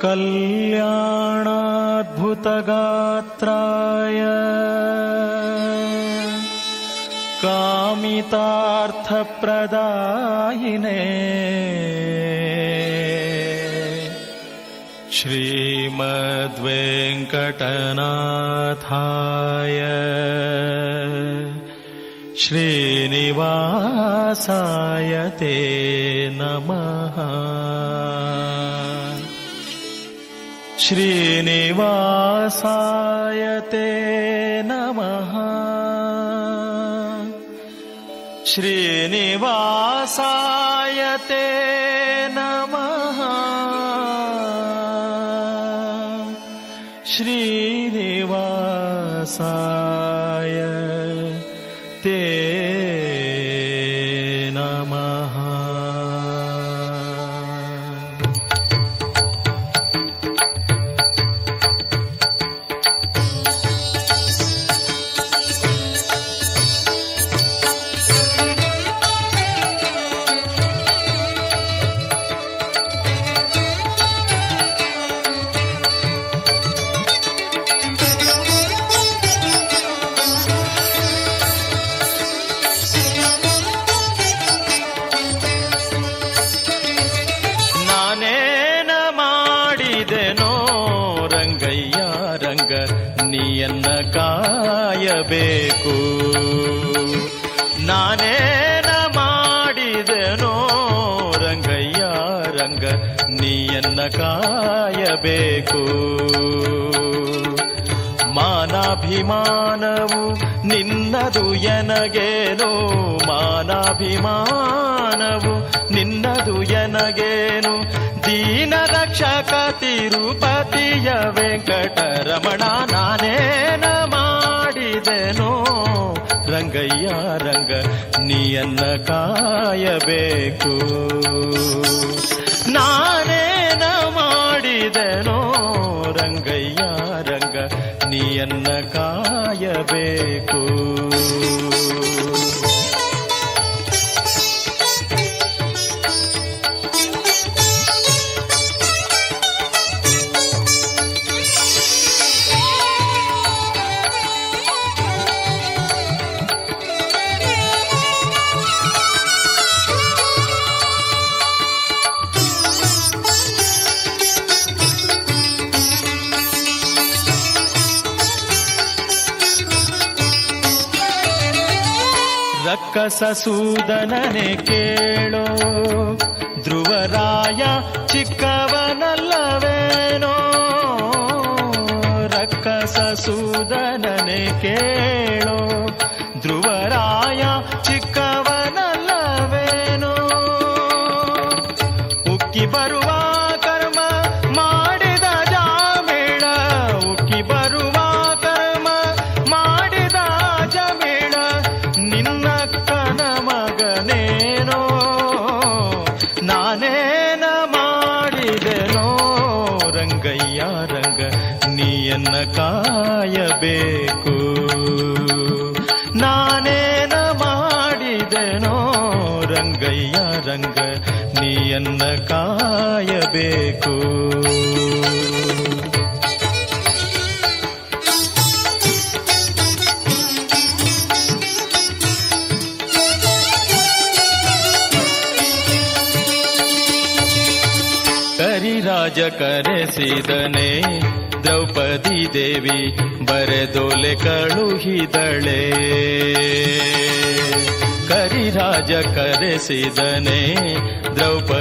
कल्याणाद्भुतगात्राय कामितार्थप्रदायिने श्रीमद्वेङ्कटनाथाय श्रीनिवासाय ते नमः। श्रीनिवासाय ते नमः। श्रीनिवासाय ते नमः। श्रीनिवासाय ते नमः। ನೀಯನ್ನ ಕಾಯಬೇಕು, ನಾನೇನ ಮಾಡಿದೆನೋ ರಂಗಯ್ಯ ರಂಗ ನೀಯನ್ನ ಕಾಯಬೇಕು. ಮಾನಾಭಿಮಾನವು ನಿನ್ನದು ಎನಗೇನು, ಮಾನಾಭಿಮಾನವು ನಿನ್ನದು ಎನಗೇನು. ದೀನ ರಕ್ಷಕ ತಿರುಪತಿಯ ವೆಂಕಟರಮಣ ನಾನೇನ ಮಾಡಿದೆನೋ ರಂಗಯ್ಯ ರಂಗ ನೀಯನ್ನ ಕಾಯಬೇಕು. ನಾನೇನ ಮಾಡಿದೆನೋ ರಂಗಯ್ಯ ರಂಗ ನೀಯನ್ನ ಕಾಯಬೇಕು. ರಕ್ಕಸಸೂದನನೆ ಕೇಳೋ ಧ್ರುವರಾಯ ಚಿಕ್ಕವನಲ್ಲವೇನೋ. ರಕ್ಕಸಸೂದನನೆ ಕೇಳೋ ಧ್ರುವರಾಯ ಚಿಕ್ಕವನಲ್ಲವೇನೋ. ಉಕ್ಕಿ ಬರುವ ಕರ್ಮ ಮಾಡಿದ ಜಾಮೇಳ, ಉಕ್ಕಿ ಬರುವ ಕರ್ಮ ಮಾಡಿದ ಜಮೇಳ ನಿನ್ನ ಮಗನೇನೋ. ನಾನೇನ ಮಾಡಿದೆನೋ ರಂಗಯ್ಯ ರಂಗ ನೀಯನ್ನ ಕಾಯಬೇಕು. ನಾನೇನ ಮಾಡಿದೆನೋ ರಂಗಯ್ಯ ರಂಗ ನೀಯನ್ನ ಕಾಯಬೇಕು. ಕರಿರಾಜ ಕರೆಸಿದನೆ ದ್ರೌಪದಿ ದೇವಿ ಬರೆದೊಲೆ ಕಳುಹಿದಳೆ. ಕರಿರಾಜ ಕರೆಸಿದನೆ ದ್ರೌಪದಿ